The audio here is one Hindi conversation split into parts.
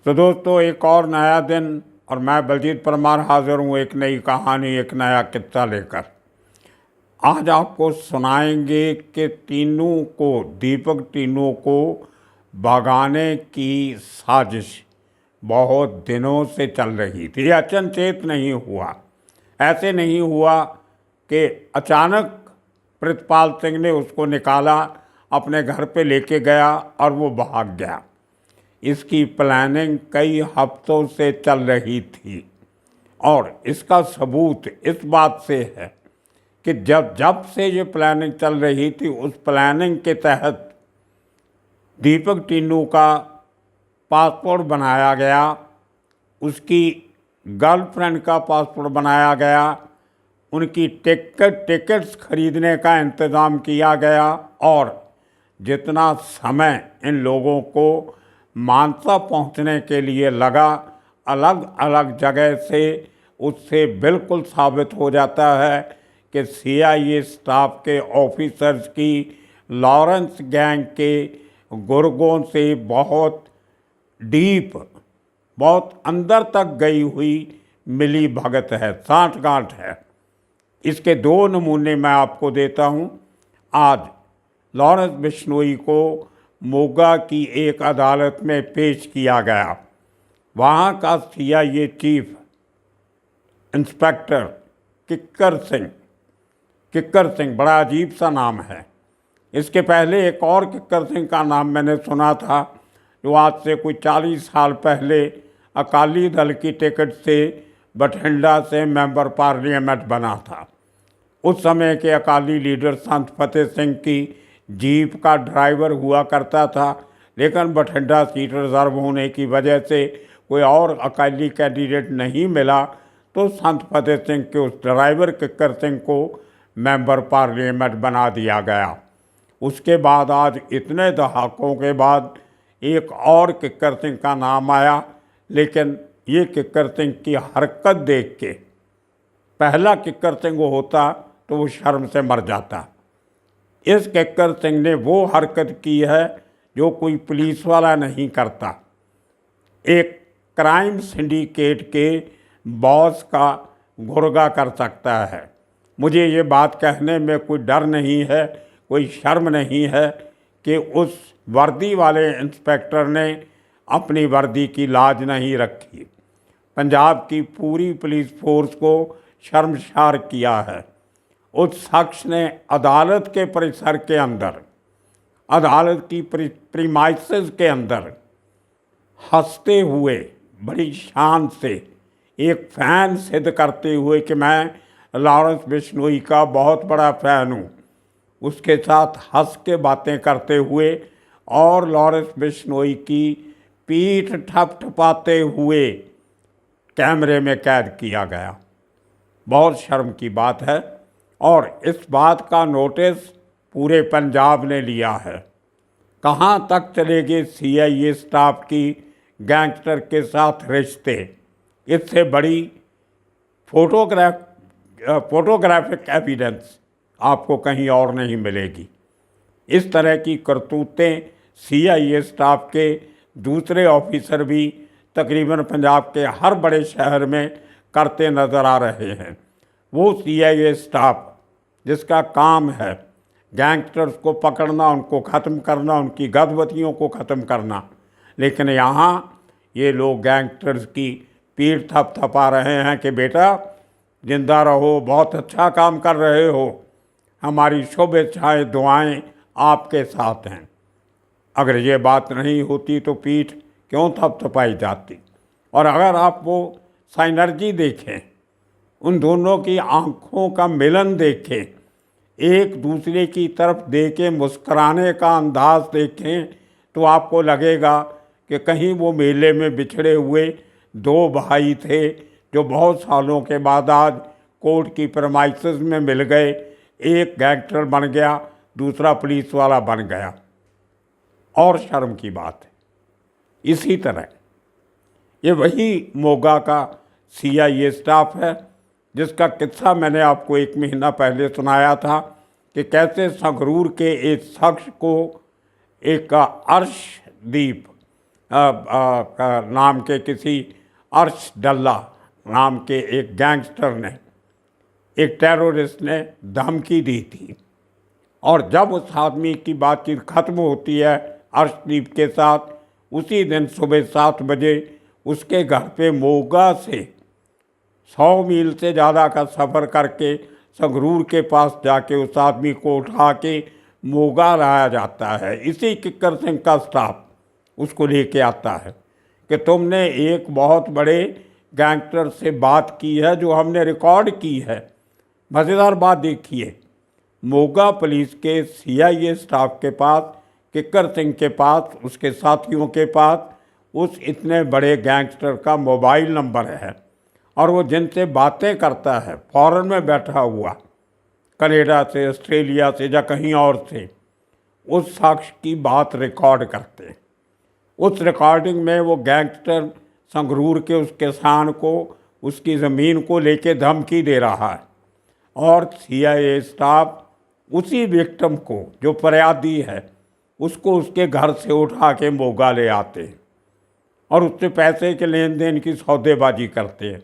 तो दोस्तों, एक और नया दिन और मैं बलजीत परमार हाजिर हूँ एक नई कहानी, एक नया किस्सा लेकर। आज आपको सुनाएंगे कि दीपक तीनों को भगाने की साजिश बहुत दिनों से चल रही थी। ये अचनचेत नहीं हुआ, ऐसे नहीं हुआ कि अचानक प्रितपाल सिंह ने उसको निकाला, अपने घर पे लेके गया और वो भाग गया। इसकी प्लानिंग कई हफ्तों से चल रही थी और इसका सबूत इस बात से है कि जब जब से ये प्लानिंग चल रही थी, उस प्लानिंग के तहत दीपक टिन्नू का पासपोर्ट बनाया गया, उसकी गर्लफ्रेंड का पासपोर्ट बनाया गया, उनकी टिकट्स खरीदने का इंतज़ाम किया गया और जितना समय इन लोगों को मानसा पहुंचने के लिए लगा, अलग अलग जगह से, उससे बिल्कुल साबित हो जाता है कि CIA स्टाफ के ऑफिसर्स की लॉरेंस गैंग के गुर्गों से बहुत डीप, बहुत अंदर तक गई हुई मिली भगत है, सांठगांठ है। इसके दो नमूने मैं आपको देता हूं। आज लॉरेंस बिश्नोई को मोगा की एक अदालत में पेश किया गया। वहाँ का CIA चीफ इंस्पेक्टर किक्कर सिंह बड़ा अजीब सा नाम है। इसके पहले एक और किक्कर सिंह का नाम मैंने सुना था, जो आज से कोई 40 साल पहले अकाली दल की टिकट से बठिंडा से मेंबर पार्लियामेंट बना था। उस समय के अकाली लीडर संत फतेह सिंह की जीप का ड्राइवर हुआ करता था, लेकिन बठिंडा सीट रिजर्व होने की वजह से कोई और अकाली कैंडिडेट नहीं मिला, तो संत फतेह सिंह के उस ड्राइवर किक्कर सिंह को मेंबर पार्लियामेंट बना दिया गया। उसके बाद आज इतने दहाकों के बाद एक और किक्कर सिंह का नाम आया, लेकिन ये किक्कर सिंह की हरकत देख के पहला किक्कर सिंह वो होता तो वो शर्म से मर जाता। इस किक्कर सिंह ने वो हरकत की है जो कोई पुलिस वाला नहीं करता। एक क्राइम सिंडिकेट के बॉस का गुर्गा कर सकता है। मुझे ये बात कहने में कोई डर नहीं है, कोई शर्म नहीं है कि उस वर्दी वाले इंस्पेक्टर ने अपनी वर्दी की लाज नहीं रखी। पंजाब की पूरी पुलिस फोर्स को शर्मसार किया है। उस शख्स ने अदालत के परिसर के अंदर, अदालत की प्रीमाइसेस के अंदर हंसते हुए बड़ी शान से एक फ़ैन सिद्ध करते हुए कि मैं लॉरेंस बिश्नोई का बहुत बड़ा फ़ैन हूँ, उसके साथ हंस के बातें करते हुए और लॉरेंस बिश्नोई की पीठ ठपठपाते हुए कैमरे में कैद किया गया। बहुत शर्म की बात है और इस बात का नोटिस पूरे पंजाब ने लिया है। कहाँ तक चलेंगे CIA स्टाफ की गैंगस्टर के साथ रिश्ते, इससे बड़ी फोटोग्राफिक एविडेंस आपको कहीं और नहीं मिलेगी। इस तरह की करतूतें CIA स्टाफ के दूसरे ऑफिसर भी तकरीबन पंजाब के हर बड़े शहर में करते नज़र आ रहे हैं। वो CIA स्टाफ जिसका काम है गैंगस्टर्स को पकड़ना, उनको ख़त्म करना, उनकी गतिविधियों को ख़त्म करना, लेकिन यहाँ ये लोग गैंगस्टर्स की पीठ थपथपा रहे हैं कि बेटा जिंदा रहो, बहुत अच्छा काम कर रहे हो, हमारी शुभेच्छाएँ दुआएं आपके साथ हैं। अगर ये बात नहीं होती तो पीठ क्यों थपथपाई जाती? और अगर आप वो साइनर्जी देखें, उन दोनों की आंखों का मिलन देखें, एक दूसरे की तरफ देखें, मुस्कुराने का अंदाज देखें, तो आपको लगेगा कि कहीं वो मेले में बिछड़े हुए दो भाई थे जो बहुत सालों के बाद आज कोर्ट की प्रीमाइसेस में मिल गए। एक गैंगस्टर बन गया, दूसरा पुलिस वाला बन गया। और शर्म की बात है। इसी तरह ये वही मोगा का CIA स्टाफ है जिसका किस्सा मैंने आपको 1 महीना पहले सुनाया था कि कैसे संगरूर के एक शख्स को एक अर्शदीप नाम के किसी अर्श डल्ला नाम के एक गैंगस्टर ने, एक टेररिस्ट ने धमकी दी थी। और जब उस आदमी की बातचीत खत्म होती है अर्शदीप के साथ, उसी दिन सुबह 7 बजे उसके घर पे मोगा से 100 मील से ज़्यादा का सफ़र करके संगरूर के पास जाके उस आदमी को उठा के मोगा लाया जाता है। इसी किक्कर सिंह का स्टाफ उसको लेके आता है कि तुमने एक बहुत बड़े गैंगस्टर से बात की है जो हमने रिकॉर्ड की है। मज़ेदार बात देखिए, मोगा पुलिस के CIA स्टाफ के पास, किक्कर सिंह के पास, उसके साथियों के पास उस इतने बड़े गैंगस्टर का मोबाइल नंबर है और वो जिनसे बातें करता है फॉरेन में बैठा हुआ, कनाडा से, ऑस्ट्रेलिया से या कहीं और से, उस शख्स की बात रिकॉर्ड करते हैं। उस रिकॉर्डिंग में वो गैंगस्टर संगरूर के उस किसान को उसकी ज़मीन को लेके धमकी दे रहा है और CIA स्टाफ उसी विक्टिम को जो फरियादी है उसको उसके घर से उठा के मोगा ले आते हैं और उससे पैसे के लेन देन की सौदेबाजी करते हैं।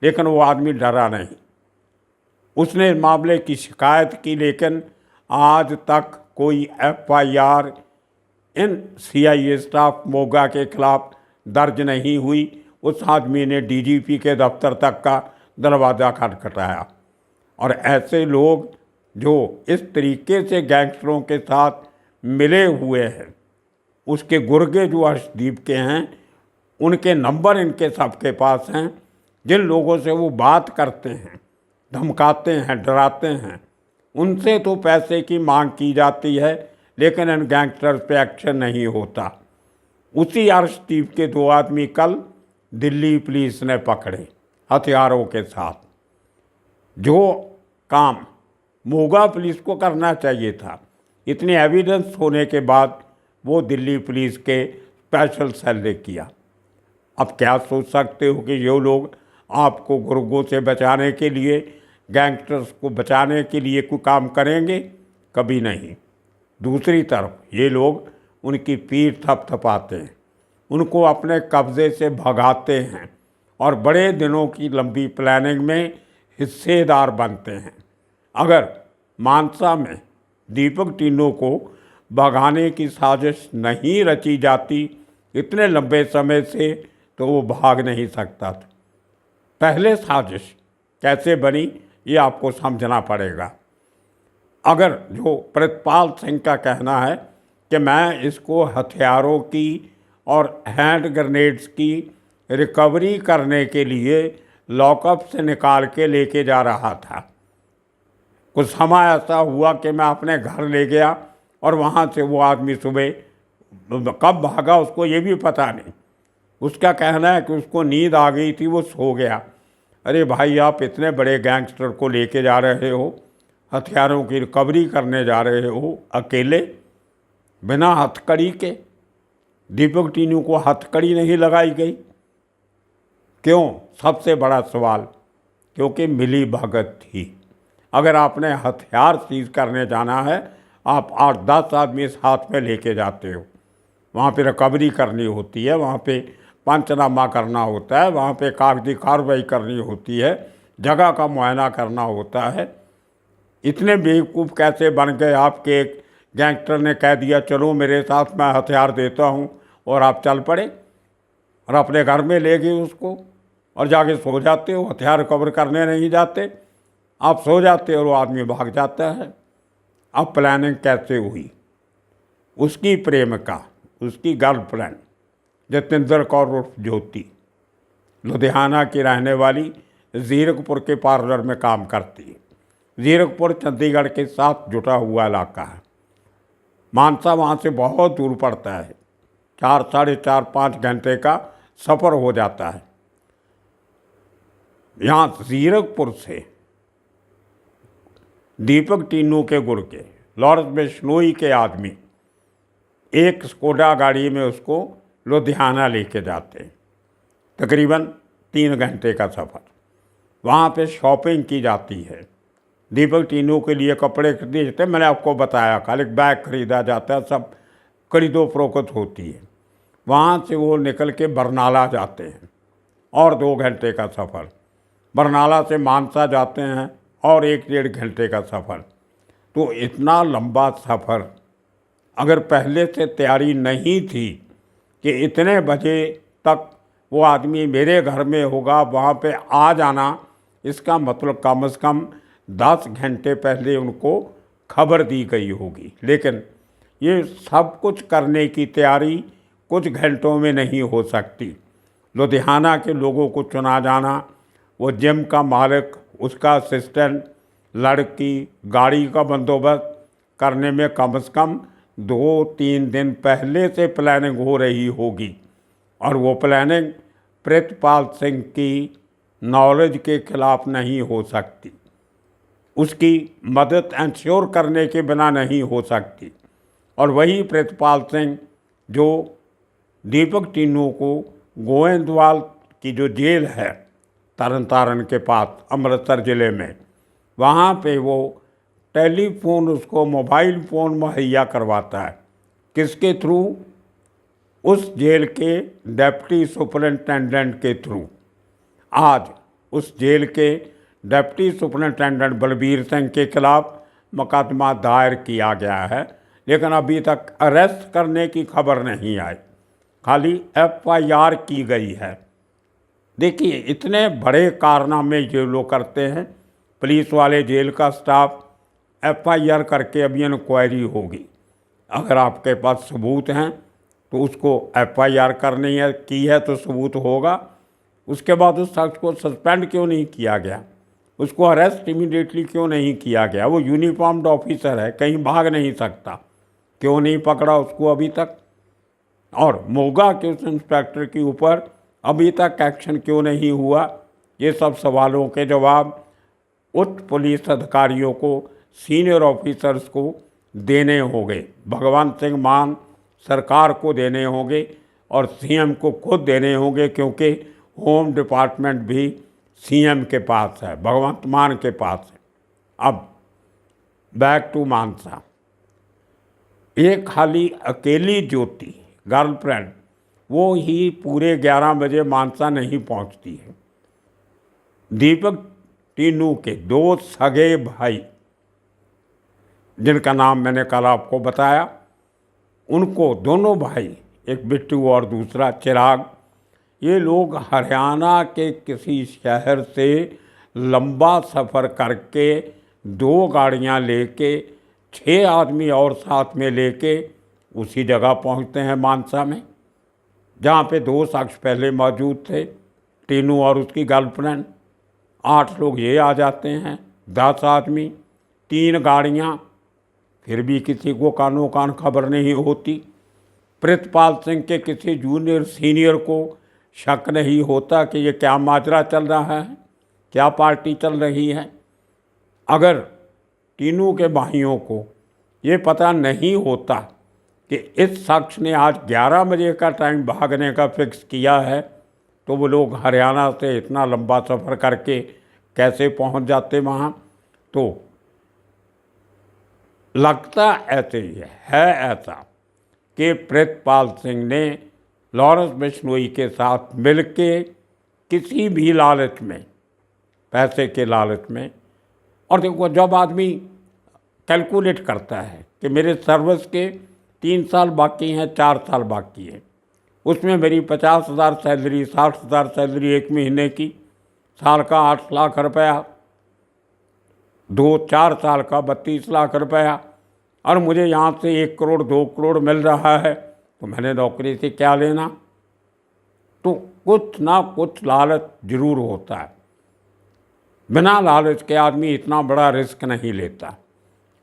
लेकिन वो आदमी डरा नहीं, उसने इस मामले की शिकायत की, लेकिन आज तक कोई FIR इन CIA स्टाफ मोगा के खिलाफ दर्ज नहीं हुई। उस आदमी ने DGP के दफ्तर तक का दरवाज़ा खटखटाया। और ऐसे लोग जो इस तरीके से गैंगस्टरों के साथ मिले हुए हैं, उसके गुर्गे जो अर्शदीप के हैं, उनके नंबर इनके सबके पास हैं। जिन लोगों से वो बात करते हैं, धमकाते हैं, डराते हैं, उनसे तो पैसे की मांग की जाती है, लेकिन इन गैंगस्टर्स पे एक्शन नहीं होता। उसी अर्शदीप के 2 आदमी कल दिल्ली पुलिस ने पकड़े हथियारों के साथ। जो काम मोगा पुलिस को करना चाहिए था, इतनी एविडेंस होने के बाद वो दिल्ली पुलिस के स्पेशल सेल ने किया। अब क्या सोच सकते हो कि ये लोग आपको गुर्गों से बचाने के लिए, गैंगस्टर्स को बचाने के लिए कोई काम करेंगे? कभी नहीं। दूसरी तरफ ये लोग उनकी पीठ थपथपाते हैं, उनको अपने कब्ज़े से भगाते हैं और बड़े दिनों की लंबी प्लानिंग में हिस्सेदार बनते हैं। अगर मानसा में दीपक टिन्नू को भगाने की साजिश नहीं रची जाती इतने लंबे समय से, तो वो भाग नहीं सकता था। पहले साजिश कैसे बनी ये आपको समझना पड़ेगा। अगर जो प्रितपाल सिंह का कहना है कि मैं इसको हथियारों की और हैंड ग्रेनेड्स की रिकवरी करने के लिए लॉकअप से निकाल के लेके जा रहा था, कुछ समय ऐसा हुआ कि मैं अपने घर ले गया और वहाँ से वो आदमी सुबह कब भागा उसको ये भी पता नहीं। उसका कहना है कि उसको नींद आ गई थी, वो सो गया। अरे भाई, आप इतने बड़े गैंगस्टर को लेके जा रहे हो, हथियारों की रिकवरी करने जा रहे हो अकेले, बिना हथकड़ी के। दीपक टिन्नू को हथकड़ी नहीं लगाई गई, क्यों? सबसे बड़ा सवाल, क्योंकि मिली भगत थी। अगर आपने हथियार सीज करने जाना है, आप 8-10 आदमी साथ में लेके जाते हो, वहाँ पे रिकवरी करनी होती है, वहाँ पे पंचनामा करना होता है, वहाँ पे कागजी कार्रवाई करनी होती है, जगह का मुआयना करना होता है। इतने बेवकूफ़ कैसे बन गए आपके? एक गैंगस्टर ने कह दिया चलो मेरे साथ, मैं हथियार देता हूँ, और आप चल पड़े और अपने घर में ले गए उसको और जाके सो जाते हो। हथियार रिकवर करने नहीं जाते, आप सो जाते हो और वो आदमी भाग जाता है। अब प्लानिंग कैसे हुई? उसकी प्रेमिका, उसकी गर्लफ्रेंड जतिंदर कौर उर्फ ज्योति, लुधियाना की रहने वाली, जीरकपुर के पार्लर में काम करती है। जीरकपुर चंडीगढ़ के साथ जुटा हुआ इलाका है। मानसा वहाँ से बहुत दूर पड़ता है, 4, साढ़े 4, 5 घंटे का सफ़र हो जाता है। यहाँ जीरकपुर से दीपक टिन्नू के गुर्गे, लॉरेंस बिश्नोई के आदमी एक स्कोडा गाड़ी में उसको लुधियाना लेके जाते हैं। तकरीबन 3 घंटे का सफ़र। वहाँ पे शॉपिंग की जाती है। दीपक टिन्नू के लिए कपड़े खरीदे जाते हैं, मैंने आपको बताया कल, एक बैग खरीदा जाता है, सब खरीदो फरोख्त होती है। वहाँ से वो निकल के बरनाला जाते हैं और 2 घंटे का सफ़र, बरनाला से मानसा जाते हैं और 1-1.5 घंटे का सफ़र। तो इतना लंबा सफ़र अगर पहले से तैयारी नहीं थी कि इतने बजे तक वो आदमी मेरे घर में होगा, वहाँ पे आ जाना, इसका मतलब कम से कम 10 घंटे पहले उनको खबर दी गई होगी। लेकिन ये सब कुछ करने की तैयारी कुछ घंटों में नहीं हो सकती। लुधियाना के लोगों को चुना जाना, वो जिम का मालिक, उसका असिस्टेंट, लड़की, गाड़ी का बंदोबस्त करने में कम से कम 2-3 दिन पहले से प्लानिंग हो रही होगी। और वो प्लानिंग प्रितपाल सिंह की नॉलेज के खिलाफ नहीं हो सकती, उसकी मदद इंश्योर करने के बिना नहीं हो सकती। और वही प्रितपाल सिंह जो दीपक टीनू को गोविंदवाल की जो जेल है तरन तारण के पास अमृतसर ज़िले में, वहाँ पे वो टेलीफोन, उसको मोबाइल फ़ोन मुहैया करवाता है। किसके थ्रू? उस जेल के डिप्टी सुपरिटेंडेंट के थ्रू। आज उस जेल के डिप्टी सुपरिटेंडेंट बलबीर सिंह के खिलाफ मुकदमा दायर किया गया है, लेकिन अभी तक अरेस्ट करने की खबर नहीं आई, खाली FIR की गई है। देखिए, इतने बड़े कारनामे ये लोग करते हैं। पुलिस वाले, जेल का स्टाफ, FIR करके अभी इंक्वायरी होगी। अगर आपके पास सबूत हैं तो उसको FIR करनी है, की है तो सबूत होगा। उसके बाद उस शख्स को सस्पेंड क्यों नहीं किया गया? उसको अरेस्ट इमीडिएटली क्यों नहीं किया गया? वो यूनिफॉर्म्ड ऑफिसर है, कहीं भाग नहीं सकता, क्यों नहीं पकड़ा उसको अभी तक? और मोगा के उस इंस्पेक्टर के ऊपर अभी तक एक्शन क्यों नहीं हुआ? ये सब सवालों के जवाब उच्च पुलिस अधिकारियों को, सीनियर ऑफिसर्स को देने होंगे। भगवंत सिंह मान सरकार को देने होंगे और CM को खुद देने होंगे, क्योंकि होम डिपार्टमेंट भी CM के पास है, भगवंत मान के पास है। अब बैक टू मानसा। एक खाली अकेली ज्योति, गर्लफ्रेंड, वो ही पूरे 11 बजे मानसा नहीं पहुंचती है। दीपक टीनू के 2 सगे भाई, जिनका नाम मैंने कल आपको बताया, उनको, दोनों भाई, एक बिट्टू और दूसरा चिराग, ये लोग हरियाणा के किसी शहर से लंबा सफ़र करके 2 गाड़ियां लेके 6 आदमी और साथ में लेके उसी जगह पहुंचते हैं मानसा में, जहाँ पे 2 शख्स पहले मौजूद थे, टीनू और उसकी गर्लफ्रेंड। 8 लोग ये आ जाते हैं, 10 आदमी, 3 गाड़ियाँ, फिर भी किसी को कानो कान खबर नहीं होती। प्रितपाल सिंह के किसी जूनियर सीनियर को शक नहीं होता कि ये क्या माजरा चल रहा है, क्या पार्टी चल रही है। अगर टीनू के भाइयों को ये पता नहीं होता कि इस शख्स ने आज 11 बजे का टाइम भागने का फिक्स किया है, तो वो लोग हरियाणा से इतना लंबा सफ़र करके कैसे पहुंच जाते वहाँ? तो लगता ऐसे ही है ऐसा कि प्रितपाल सिंह ने लॉरेंस बिश्नोई के साथ मिलके किसी भी लालच में, पैसे के लालच में, और देखो, जब आदमी कैलकुलेट करता है कि मेरे सर्विस के 3 साल बाकी हैं, 4 साल बाकी हैं, उसमें मेरी 50,000 सैलरी, 60,000 सैलरी 1 महीने की, साल का 8 लाख रुपया, 2-4 साल का 32 लाख रुपया, और मुझे यहाँ से 1 करोड़ 2 करोड़ मिल रहा है, तो मैंने नौकरी से क्या लेना? तो कुछ ना कुछ लालच जरूर होता है। बिना लालच के आदमी इतना बड़ा रिस्क नहीं लेता,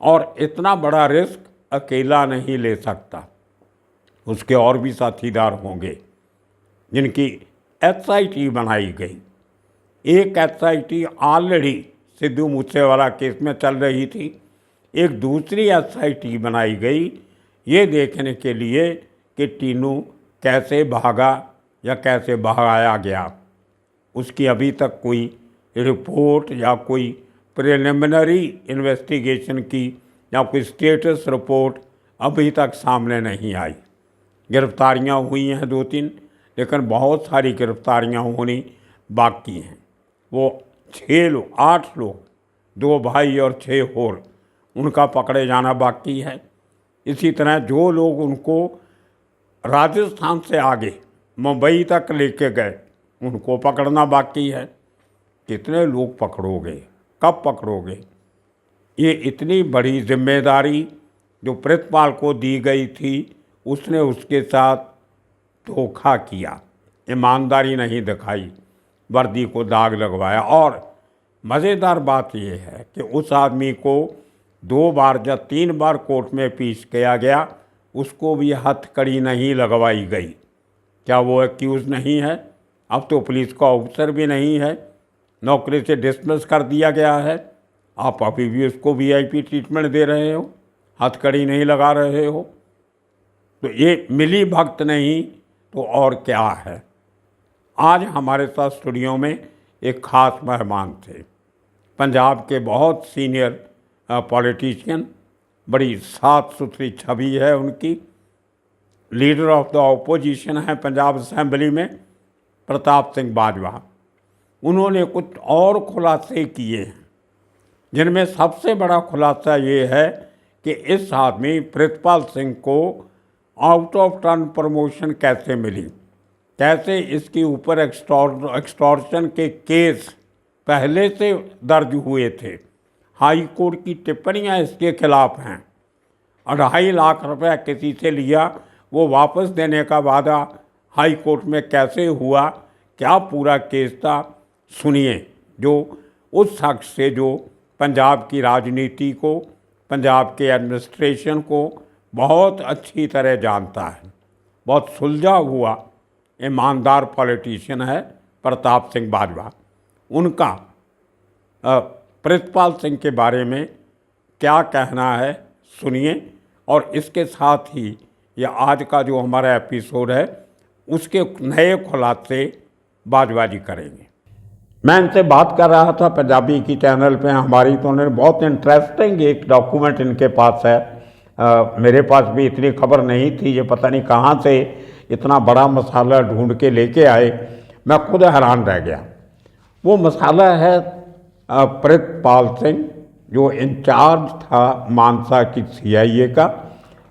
और इतना बड़ा रिस्क अकेला नहीं ले सकता, उसके और भी साथीदार होंगे, जिनकी SIT बनाई गई। एक SIT already Sidhu Moosewala case में चल रही थी, एक दूसरी SIT बनाई गई ये देखने के लिए कि टीनू कैसे भागा या कैसे भगाया गया। उसकी अभी तक कोई रिपोर्ट या कोई प्रिलिमिनरी इन्वेस्टिगेशन की या कोई स्टेटस रिपोर्ट अभी तक सामने नहीं आई। गिरफ्तारियां हुई हैं 2-3, लेकिन बहुत सारी गिरफ्तारियां होनी बाकी हैं। वो 6 लोग, 8 लोग, 2 भाई और 6 और, उनका पकड़े जाना बाकी है। इसी तरह जो लोग उनको राजस्थान से आगे मुंबई तक लेके गए, उनको पकड़ना बाकी है। कितने लोग पकड़ोगे, कब पकड़ोगे? ये इतनी बड़ी जिम्मेदारी जो प्रितपाल को दी गई थी, उसने उसके साथ धोखा किया, ईमानदारी नहीं दिखाई, वर्दी को दाग लगवाया। और मज़ेदार बात यह है कि उस आदमी को 2 बार या 3 बार कोर्ट में पेश किया गया, उसको भी हथकड़ी नहीं लगवाई गई। क्या वो एक्यूज़ नहीं है? अब तो पुलिस का ऑफिसर भी नहीं है, नौकरी से डिसमिस कर दिया गया है। आप अभी भी उसको वीआईपी ट्रीटमेंट दे रहे हो, हथकड़ी नहीं लगा रहे हो। तो ये मिली भक्त नहीं तो और क्या है। आज हमारे साथ स्टूडियो में एक ख़ास मेहमान थे, पंजाब के बहुत सीनियर पॉलिटिशियन, बड़ी साफ सुथरी छवि है उनकी, लीडर ऑफ द ऑपोजिशन है पंजाब असेंबली में, प्रताप सिंह बाजवा। उन्होंने कुछ और खुलासे किए हैं, जिनमें सबसे बड़ा खुलासा ये है कि इस आदमी प्रितपाल सिंह को आउट ऑफ टर्न प्रमोशन कैसे मिली, कैसे इसके ऊपर एक्सटॉर्शन के केस पहले से दर्ज हुए थे, हाई कोर्ट की टिप्पणियां इसके खिलाफ हैं। 2.5 लाख रुपया किसी से लिया, वो वापस देने का वादा हाई कोर्ट में कैसे हुआ, क्या पूरा केस था, सुनिए। जो उस शख्स से जो पंजाब की राजनीति को, पंजाब के एडमिनिस्ट्रेशन को बहुत अच्छी तरह जानता है, बहुत सुलझा हुआ ईमानदार पॉलिटिशियन है प्रताप सिंह बाजवा। उनका प्रितपाल सिंह के बारे में क्या कहना है सुनिए, और इसके साथ ही ये आज का जो हमारा एपिसोड है उसके नए खुलासे बाजवा जी करेंगे। मैं इनसे बात कर रहा था पंजाबी की चैनल पे हमारी, तो उन्होंने बहुत इंटरेस्टिंग एक डॉक्यूमेंट इनके पास है। मेरे पास भी इतनी खबर नहीं थी, ये पता नहीं कहाँ से इतना बड़ा मसाला ढूंढ के लेके आए, मैं खुद हैरान रह गया। वो मसाला है प्रितपाल सिंह, जो इंचार्ज था मानसा की CIA का,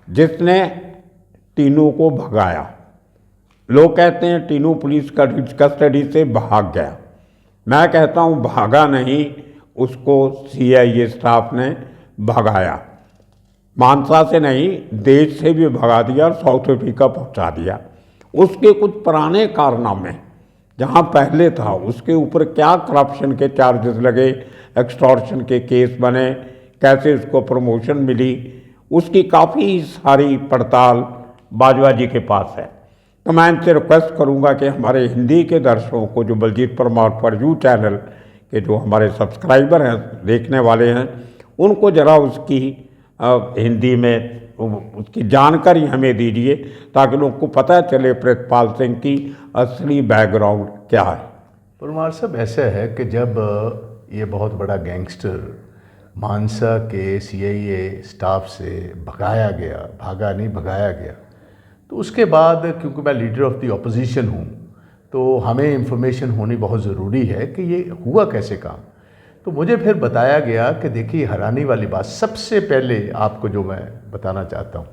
जिसने तीनों को भगाया। लोग कहते हैं तीनों पुलिस कस्टडी से भाग गया, मैं कहता हूँ भागा नहीं, उसको CIA स्टाफ ने भगाया। मानसा से नहीं, देश से भी भगा दिया और साउथ अफ्रीका पहुँचा दिया। उसके कुछ पुराने कारनामे, जहाँ पहले था उसके ऊपर क्या करप्शन के चार्जेस लगे, एक्सटॉर्शन के केस बने, कैसे उसको प्रमोशन मिली, उसकी काफ़ी सारी पड़ताल बाजवा जी के पास है। तो मैं इनसे रिक्वेस्ट करूंगा कि हमारे हिंदी के दर्शकों को, जो Baljit Parmar for you channel के जो हमारे सब्सक्राइबर हैं, देखने वाले हैं, उनको ज़रा उसकी हिंदी में उसकी जानकारी हमें दीजिए, ताकि लोगों को पता चले प्रितपाल सिंह की असली बैकग्राउंड क्या है। परमार साहब, ऐसा है कि जब ये बहुत बड़ा गैंगस्टर मानसा के CIA स्टाफ से भगाया गया, तो उसके बाद क्योंकि मैं लीडर ऑफ द ऑपोजिशन हूँ, तो हमें इंफॉर्मेशन होनी बहुत ज़रूरी है कि ये हुआ कैसे काम। तो मुझे फिर बताया गया कि देखिए, हैरानी वाली बात, सबसे पहले आपको जो मैं बताना चाहता हूँ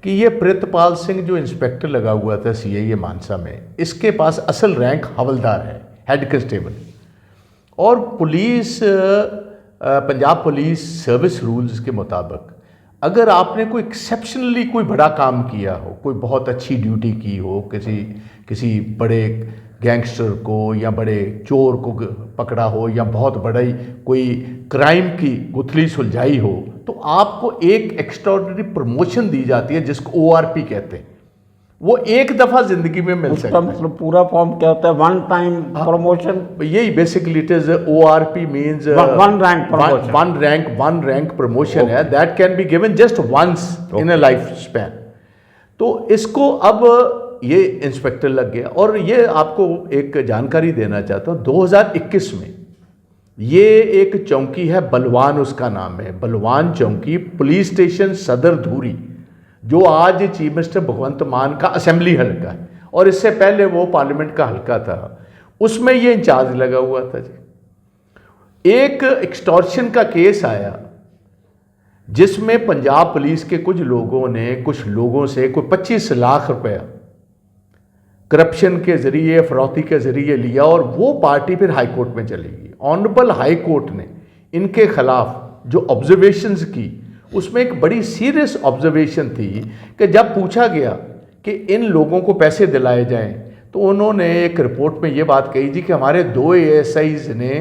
कि ये प्रितपाल सिंह जो इंस्पेक्टर लगा हुआ था CIA मानसा में, इसके पास असल रैंक हवलदार है, हेड कांस्टेबल। और police, Punjab police service rules के मुताबिक अगर आपने कोई एक्सेप्शनली कोई बड़ा काम किया हो, कोई बहुत अच्छी ड्यूटी की हो, किसी बड़े गैंगस्टर को या बड़े चोर को पकड़ा हो, या बहुत बड़ी कोई क्राइम की गुथली सुलझाई हो, तो आपको एक एक्स्ट्राऑर्डिनरी प्रमोशन दी जाती है, जिसको ORP कहते हैं। वो एक दफ़ा ज़िंदगी में मिल सकता है। मतलब पूरा फॉर्म क्या होता है? One time promotion. यही basically it is ORP means one rank promotion है, that can be given just once in a life span. तो इसको अब ये इंस्पेक्टर लग गया। और ये आपको एक जानकारी देना चाहता हूँ, 2021 में ये एक चौकी है बलवान, उसका नाम है बलवान चौकी, पुलिस स्टेशन सदर धूरी, जो आज चीफ मिनिस्टर भगवंत मान का असेंबली हल्का है, और इससे पहले वो पार्लियामेंट का हल्का था, उसमें ये इंचार्ज लगा हुआ था जी। एक एक्सटॉर्शन का केस आया जिसमें पंजाब पुलिस के कुछ लोगों ने कुछ लोगों से कोई 25 लाख रुपया करप्शन के जरिए, फरौती के जरिए लिया, और वो पार्टी फिर हाई कोर्ट में चली गई। ऑनरेबल हाई कोर्ट ने इनके खिलाफ जो ऑब्जर्वेशंस की, उसमें एक बड़ी सीरियस ऑब्जर्वेशन थी कि जब पूछा गया कि इन लोगों को पैसे दिलाए जाएं, तो उन्होंने एक रिपोर्ट में ये बात कही थी कि हमारे 2 ASIs ने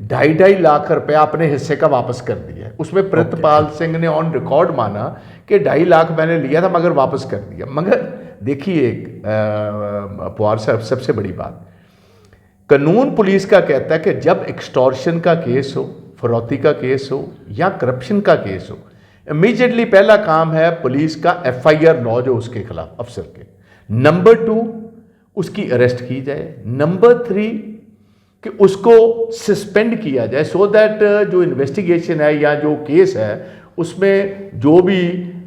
2.5 लाख रुपया अपने हिस्से का वापस कर दिया है। उसमें प्रितपाल सिंह ने ऑन रिकॉर्ड माना कि 2.5 लाख मैंने लिया था मगर वापस कर दिया। मगर देखिए पवार साहब, सबसे बड़ी बात, कानून पुलिस का कहता है कि जब एक्सटॉर्शन का केस हो, फरौती का केस हो या करप्शन का केस हो, इमीडिएटली पहला काम है पुलिस का FIR लॉज हो उसके खिलाफ अफसर के। नंबर 2, उसकी अरेस्ट की जाए। नंबर 3, कि उसको सस्पेंड किया जाए, सो दैट जो इन्वेस्टिगेशन है या जो केस है उसमें जो भी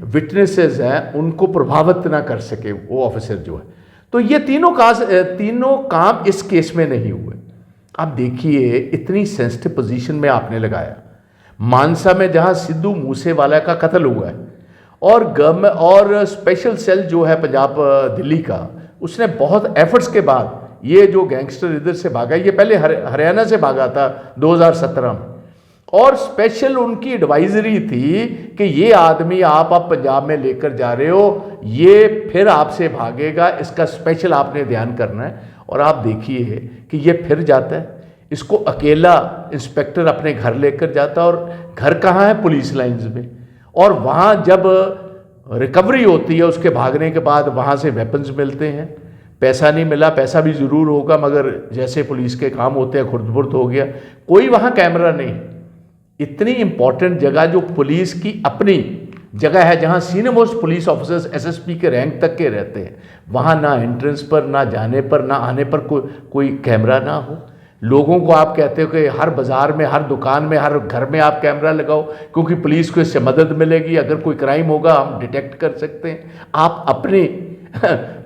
विटनेसेस हैं उनको प्रभावित ना कर सके वो ऑफिसर जो है। तो ये तीनों काम इस केस में नहीं हुए। अब देखिए, इतनी सेंसिटिव पोजीशन में आपने लगाया, मानसा में जहां सिद्धू मूसेवाला का कत्ल हुआ है, और गवर्नमेंट और स्पेशल सेल जो है पंजाब दिल्ली का, उसने बहुत एफर्ट्स के बाद ये जो गैंगस्टर इधर से भागा, ये पहले हरियाणा से भागा था 2017 में, और स्पेशल उनकी एडवाइजरी थी कि ये आदमी आप पंजाब में लेकर जा रहे हो, ये फिर आपसे भागेगा, इसका स्पेशल आपने ध्यान करना है। और आप देखिए कि ये फिर जाता है, इसको अकेला इंस्पेक्टर अपने घर लेकर जाता है, और घर कहाँ है? पुलिस लाइंस में। और वहाँ जब रिकवरी होती है उसके भागने के बाद, वहाँ से वेपन्स मिलते हैं। पैसा नहीं मिला, पैसा भी ज़रूर होगा, मगर जैसे पुलिस के काम होते हैं खुर्द-बुर्द हो गया। कोई वहाँ कैमरा नहीं। इतनी इंपॉर्टेंट जगह जो पुलिस की अपनी जगह है, जहाँ senior most police officers SSP के रैंक तक के रहते हैं, वहाँ ना एंट्रेंस पर, ना जाने पर, ना आने पर कोई कैमरा ना हो। लोगों को आप कहते हो कि हर बाज़ार में, हर दुकान में, हर घर में आप कैमरा लगाओ, क्योंकि पुलिस को इससे मदद मिलेगी, अगर कोई क्राइम होगा हम डिटेक्ट कर सकते हैं। आप अपने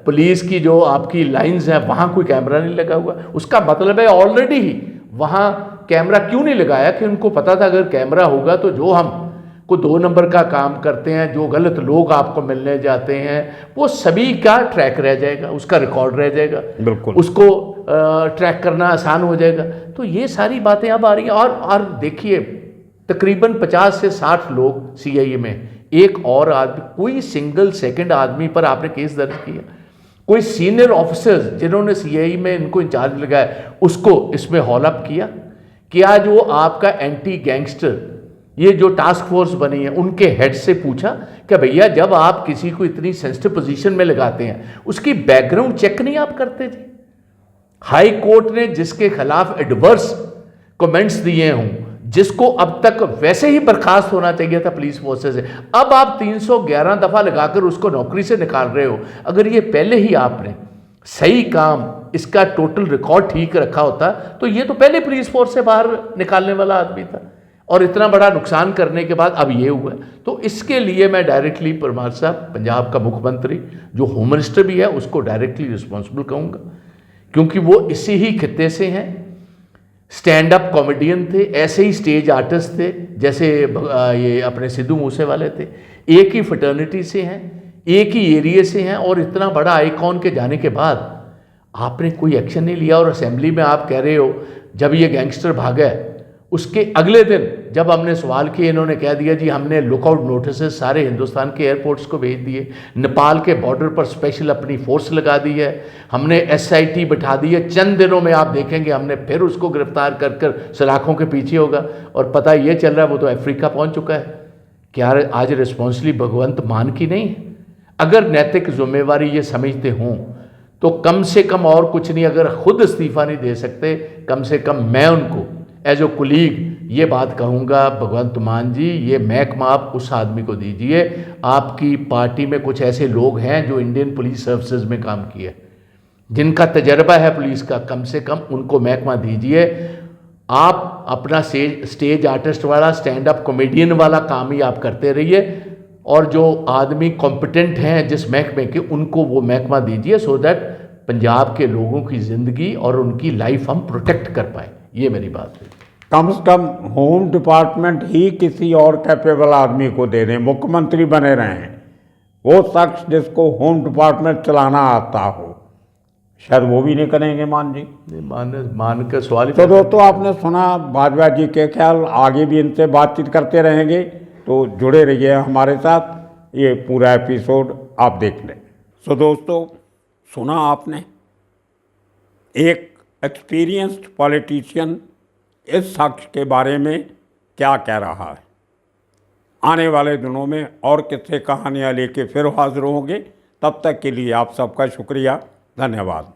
पुलिस की जो आपकी लाइंस हैं वहाँ कोई कैमरा नहीं लगा हुआ। उसका मतलब है ऑलरेडी ही वहाँ कैमरा क्यों नहीं लगाया कि उनको पता था अगर कैमरा होगा तो जो हम को 2 नंबर का काम करते हैं, जो गलत लोग आपको मिलने जाते हैं, वो सभी का ट्रैक रह जाएगा, उसका रिकॉर्ड रह जाएगा, बिल्कुल उसको ट्रैक करना आसान हो जाएगा। तो ये सारी बातें अब आ रही हैं। और देखिए, तकरीबन 50 से 60 लोग CIA में, एक और आदमी, कोई सिंगल सेकंड आदमी पर आपने केस दर्ज किया? कोई सीनियर ऑफिसर्स जिन्होंने CIA में इनको इंचार्ज लगाया उसको इसमें हॉल अप किया? क्या जो आपका एंटी गैंगस्टर ये जो टास्क फोर्स बनी है उनके हेड से पूछा कि भैया जब आप किसी को इतनी सेंसिटिव पोजीशन में लगाते हैं उसकी बैकग्राउंड चेक नहीं आप करते थे? हाई कोर्ट ने जिसके खिलाफ एडवर्स कमेंट्स दिए हों, जिसको अब तक वैसे ही बर्खास्त होना चाहिए था पुलिस फोर्सेस से, अब आप 311 दफा लगाकर उसको नौकरी से निकाल रहे हो। अगर ये पहले ही आपने सही काम, इसका टोटल रिकॉर्ड ठीक रखा होता तो ये तो पहले पुलिस फोर्स से बाहर निकालने वाला आदमी था, और इतना बड़ा नुकसान करने के बाद अब ये हुआ। तो इसके लिए मैं डायरेक्टली परमार साहब, पंजाब का मुख्यमंत्री जो होम मिनिस्टर भी है, उसको डायरेक्टली रिस्पॉन्सिबल कहूँगा, क्योंकि वो इसी ही खित्ते से हैं। स्टैंड अप कॉमेडियन थे, ऐसे ही स्टेज आर्टिस्ट थे जैसे ये अपने सिद्धू मूसेवाले थे, एक ही फ्रेटर्निटी से हैं, एक ही एरिया से हैं, और इतना बड़ा आइकॉन के जाने के बाद आपने कोई एक्शन नहीं लिया। और असेंबली में आप कह रहे हो जब ये गैंगस्टर भागा, उसके अगले दिन जब हमने सवाल किए, इन्होंने कह दिया जी हमने लुकआउट नोटिस सारे हिंदुस्तान के एयरपोर्ट्स को भेज दिए, नेपाल के बॉर्डर पर स्पेशल अपनी फोर्स लगा दी है, हमने SIT बिठा दी है, चंद दिनों में आप देखेंगे हमने फिर उसको गिरफ्तार कर सलाखों के पीछे होगा। और पता ये चल रहा है वो तो अफ्रीका पहुंच चुका है। क्या आज रिस्पॉन्सिबिलिटी भगवंत मान की नहीं है? अगर नैतिक जिम्मेवारी ये समझते हों तो कम से कम, और कुछ नहीं, अगर खुद इस्तीफा नहीं दे सकते, कम से कम मैं उनको एज ए कुलीग ये बात कहूँगा, भगवंत मान जी ये महकमा आप उस आदमी को दीजिए। आपकी पार्टी में कुछ ऐसे लोग हैं जो इंडियन पुलिस सर्विसेज में काम किए, जिनका तजर्बा है पुलिस का, कम से कम उनको महकमा दीजिए। आप अपना स्टेज आर्टिस्ट वाला, स्टैंड अप कॉमेडियन वाला काम ही आप करते रहिए, और जो आदमी कॉम्पिटेंट हैं जिस महकमे के, उनको वो महकमा दीजिए, सो दैट पंजाब के लोगों की ज़िंदगी और उनकी लाइफ हम प्रोटेक्ट कर पाएँ। ये मेरी बात है। कम से कम होम डिपार्टमेंट ही किसी और कैपेबल आदमी को दे दें, मुख्यमंत्री बने रहें, वो शख्स जिसको होम डिपार्टमेंट चलाना आता हो, शायद वो भी नहीं करेंगे मान जी। मान का सवाल ही। तो दोस्तों आपने सुना बाजवा जी के ख्याल, आगे भी इनसे बातचीत करते रहेंगे, तो जुड़े रहिए हमारे साथ, ये पूरा एपिसोड आप देख लें। सो दोस्तों सुना आपने, एक एक्सपीरियंस्ड पॉलिटिशियन इस शख्स के बारे में क्या कह रहा है। आने वाले दिनों में और किस्से कहानियाँ लेके फिर हाजिर होंगे। तब तक के लिए आप सबका शुक्रिया, धन्यवाद।